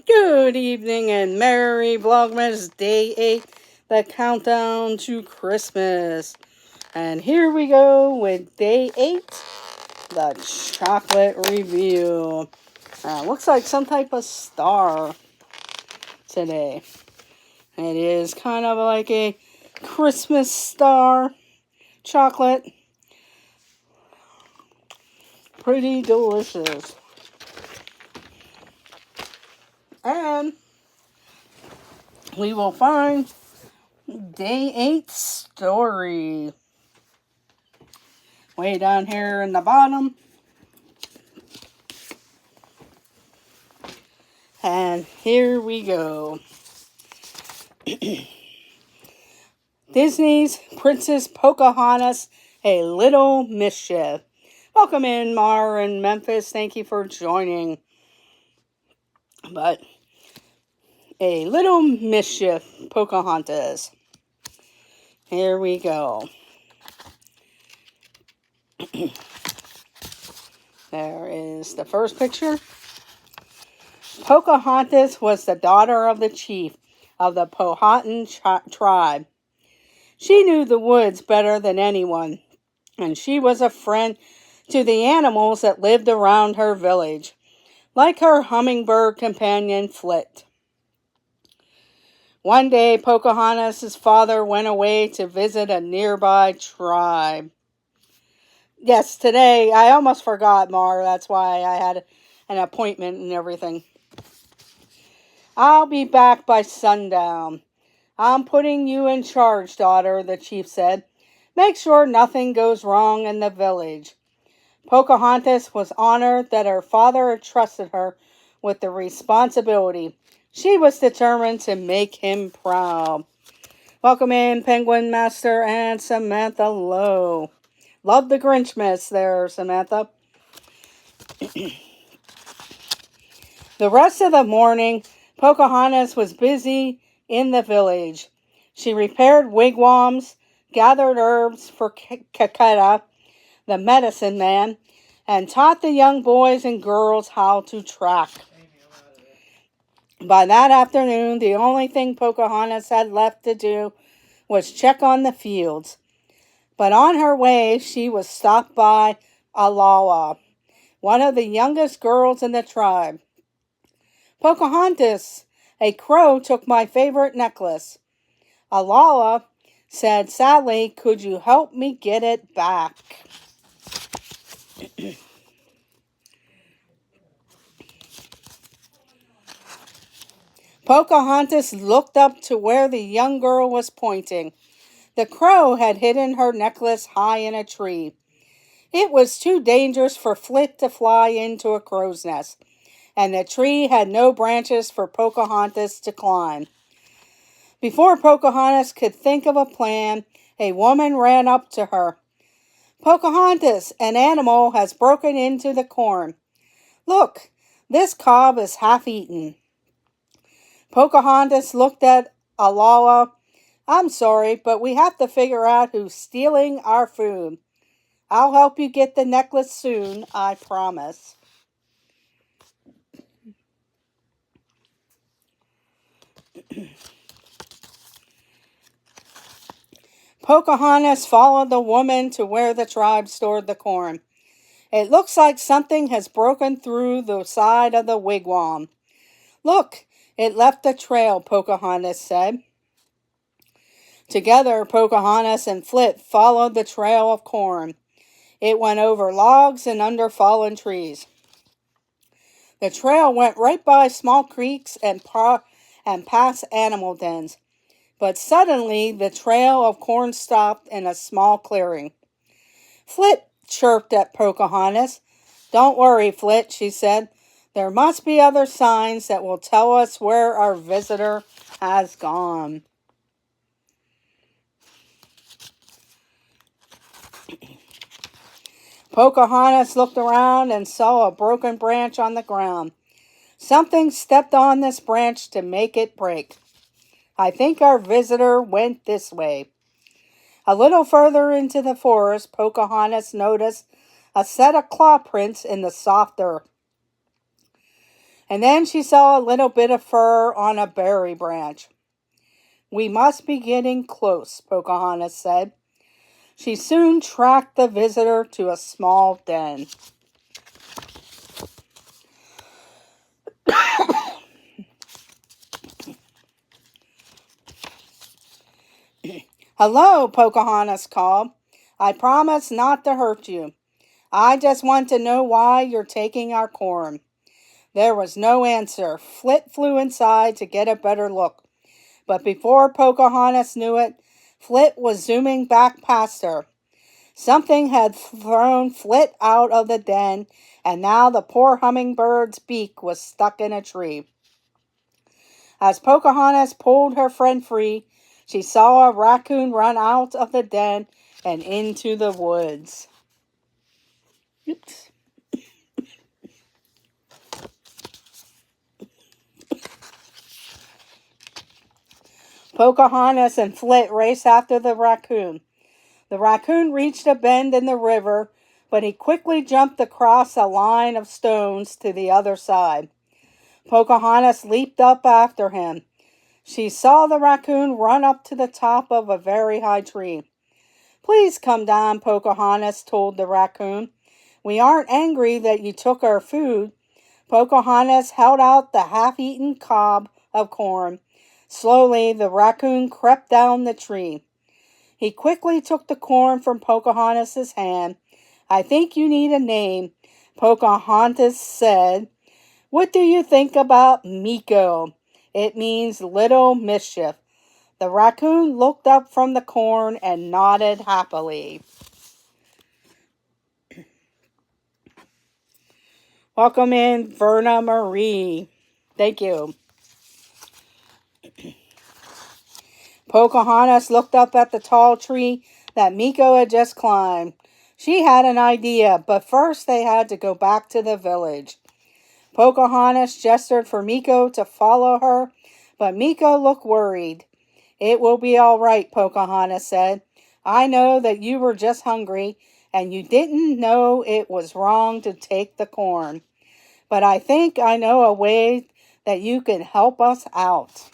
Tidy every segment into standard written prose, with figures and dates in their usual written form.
Good evening and Merry Vlogmas Day 8, the countdown to Christmas. And here we go with Day 8, the chocolate review. Looks like some type of star today. It is kind of like a Christmas star chocolate. Pretty delicious. And we will find Day 8 story way down here in the bottom. And here we go. Disney's Princess Pocahontas, A Little Mischief. Welcome in, Mar and Memphis. Thank you for joining. But A Little Mischief, Pocahontas. Here we go. There is the first picture. Pocahontas was the daughter of the chief of the Powhatan tribe. She knew the woods better than anyone, and she was a friend to the animals that lived around her village, like her hummingbird companion Flit. One day, Pocahontas' father went away to visit a nearby tribe. Yes, today, I almost forgot, Mar. That's why I had an appointment and everything. I'll be back by sundown. I'm putting you in charge, daughter, the chief said. Make sure nothing goes wrong in the village. Pocahontas was honored that her father had trusted her with the responsibility. She was determined to make him proud. Welcome in, Penguin Master and Samantha Lowe. Love the Grinch mess there, Samantha. The rest of the morning, Pocahontas was busy in the village. She repaired wigwams, gathered herbs for Kaketa, the medicine man, and taught the young boys and girls how to track. By that afternoon, the only thing Pocahontas had left to do was check on the fields. But on her way, she was stopped by Alawa, one of the youngest girls in the tribe. Pocahontas, a crow took my favorite necklace. Alawa said, sadly, could you help me get it back? Pocahontas looked up to where the young girl was pointing. The crow had hidden her necklace high in a tree. It was too dangerous for Flit to fly into a crow's nest, and the tree had no branches for Pocahontas to climb. Before Pocahontas could think of a plan, a woman ran up to her. Pocahontas, an animal has broken into the corn. Look, this cob is half eaten. Pocahontas looked at Alawa. I'm sorry, but we have to figure out who's stealing our food. I'll help you get the necklace soon, I promise. Pocahontas followed the woman to where the tribe stored the corn. It looks like something has broken through the side of the wigwam. Look, it left a trail, Pocahontas said. Together, Pocahontas and Flit followed the trail of corn. It went over logs and under fallen trees. The trail went right by small creeks and past animal dens. But suddenly, the trail of corn stopped in a small clearing. Flit chirped at Pocahontas. Don't worry, Flit, she said. There must be other signs that will tell us where our visitor has gone. Pocahontas looked around and saw a broken branch on the ground. Something stepped on this branch to make it break. I think our visitor went this way. A little further into the forest, Pocahontas noticed a set of claw prints in the soft earth. and then she saw a little bit of fur on a berry branch. "We must be getting close," Pocahontas said. She soon tracked the visitor to a small den. "Hello," Pocahontas called. "I promise not to hurt you. I just want to know why you're taking our corn." There was no answer. Flit flew inside to get a better look. But before Pocahontas knew it, Flit was zooming back past her. Something had thrown Flit out of the den, and now the poor hummingbird's beak was stuck in a tree. As Pocahontas pulled her friend free, she saw a raccoon run out of the den and into the woods. Oops. Pocahontas and Flit raced after the raccoon. The raccoon reached a bend in the river, but he quickly jumped across a line of stones to the other side. Pocahontas leaped up after him. She saw the raccoon run up to the top of a very high tree. "Please come down," Pocahontas told the raccoon. "We aren't angry that you took our food." Pocahontas held out the half-eaten cob of corn. Slowly, the raccoon crept down the tree. He quickly took the corn from Pocahontas' hand. "I think you need a name," Pocahontas said. "What do you think about Meeko? It means little mischief." The raccoon looked up from the corn and nodded happily. Welcome in, Verna Marie. Thank you. Pocahontas looked up at the tall tree that Meeko had just climbed. She had an idea, but first they had to go back to the village. Pocahontas gestured for Meeko to follow her, but Meeko looked worried. "It will be all right," Pocahontas said. "I know that you were just hungry, and you didn't know it was wrong to take the corn. But I think I know a way that you can help us out."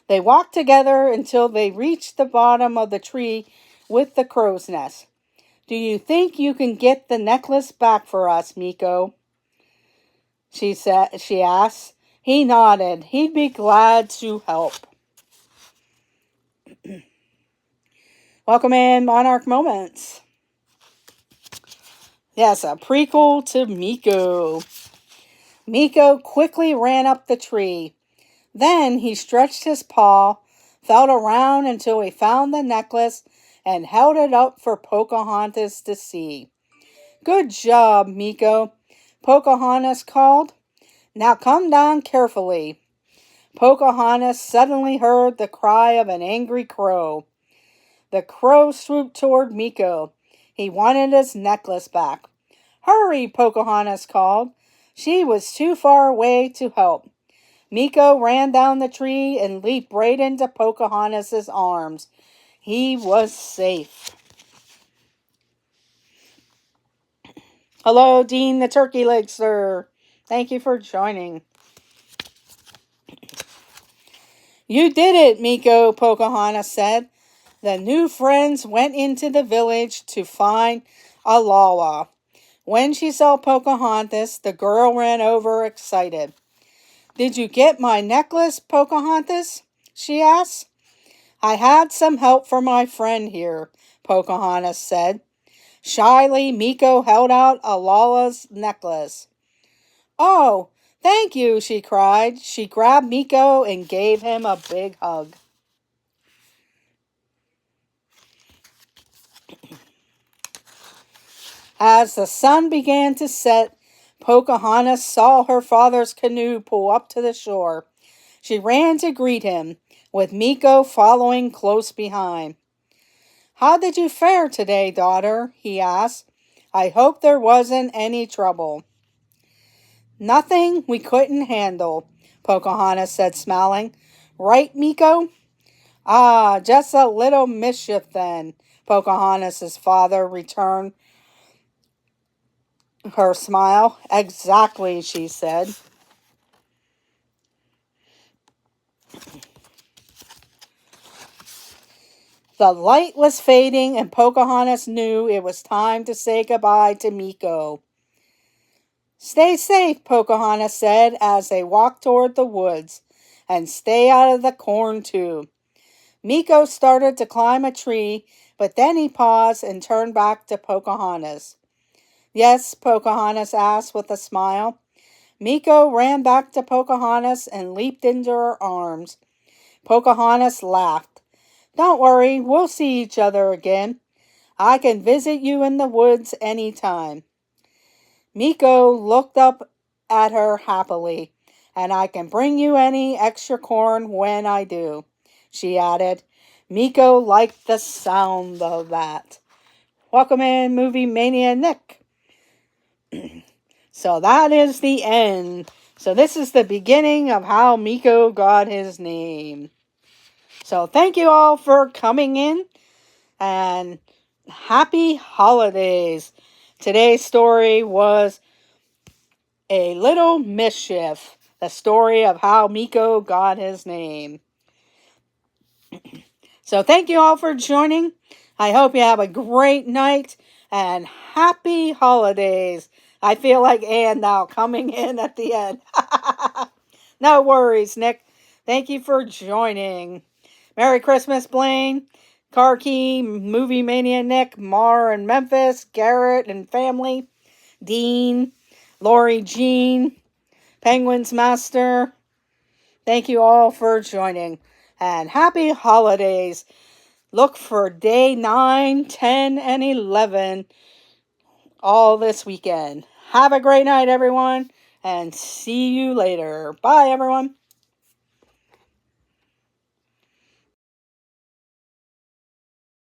They walked together until they reached the bottom of the tree with the crow's nest. "Do you think you can get the necklace back for us, Meeko?" she asked. He nodded. He'd be glad to help. Welcome in, Monarch Moments. Yes, a prequel to Meeko. Meeko quickly ran up the tree. Then he stretched his paw, felt around until he found the necklace, and held it up for Pocahontas to see. "Good job, Meeko," Pocahontas called. "Now come down carefully." Pocahontas suddenly heard the cry of an angry crow. The crow swooped toward Meeko. He wanted his necklace back. "Hurry," Pocahontas called. She was too far away to help. Meeko ran down the tree and leaped right into Pocahontas' arms. He was safe. Hello, Dean the Turkey Leg Sir. Thank you for joining. "You did it, Meeko," Pocahontas said. The new friends went into the village to find Alala. When she saw Pocahontas, the girl ran over excited. "Did you get my necklace, Pocahontas?" she asked. "I had some help from my friend here," Pocahontas said. Shyly, Meeko held out Alala's necklace. "Oh, thank you," she cried. She grabbed Meeko and gave him a big hug. As the sun began to set, Pocahontas saw her father's canoe pull up to the shore. She ran to greet him, with Meeko following close behind. "How did you fare today, daughter?" he asked. "I hope there wasn't any trouble." "Nothing we couldn't handle," Pocahontas said, smiling. "Right, Meeko?" "Ah, just a little mischief then," Pocahontas' father returned her smile. "Exactly," she said. The light was fading, and Pocahontas knew it was time to say goodbye to Meeko. "Stay safe," Pocahontas said as they walked toward the woods. "And stay out of the corn, too." Meeko started to climb a tree, but then he paused and turned back to Pocahontas. "Yes?" Pocahontas asked with a smile. Meeko ran back to Pocahontas and leaped into her arms. Pocahontas laughed. "Don't worry, we'll see each other again. I can visit you in the woods any time." Meeko looked up at her happily. "And I can bring you any extra corn when I do," she added. Meeko liked the sound of that. Welcome in, Movie Mania Nick. So that is the end. So this is the beginning of how Meeko got his name. So thank you all for coming in, and happy holidays. Today's story was A Little Mischief, the story of how Meeko got his name. So thank you all for joining. I hope you have a great night and happy holidays. I feel like Ann now coming in at the end. No worries, Nick. Thank you for joining. Merry Christmas, Blaine, Car Key, Movie Mania Nick, Mar and Memphis, Garrett and family, Dean, Lori Jean, Penguins Master. Thank you all for joining. And happy holidays. Look for day 9, 10, and 11 all this weekend. Have a great night, everyone, and see you later. Bye, everyone.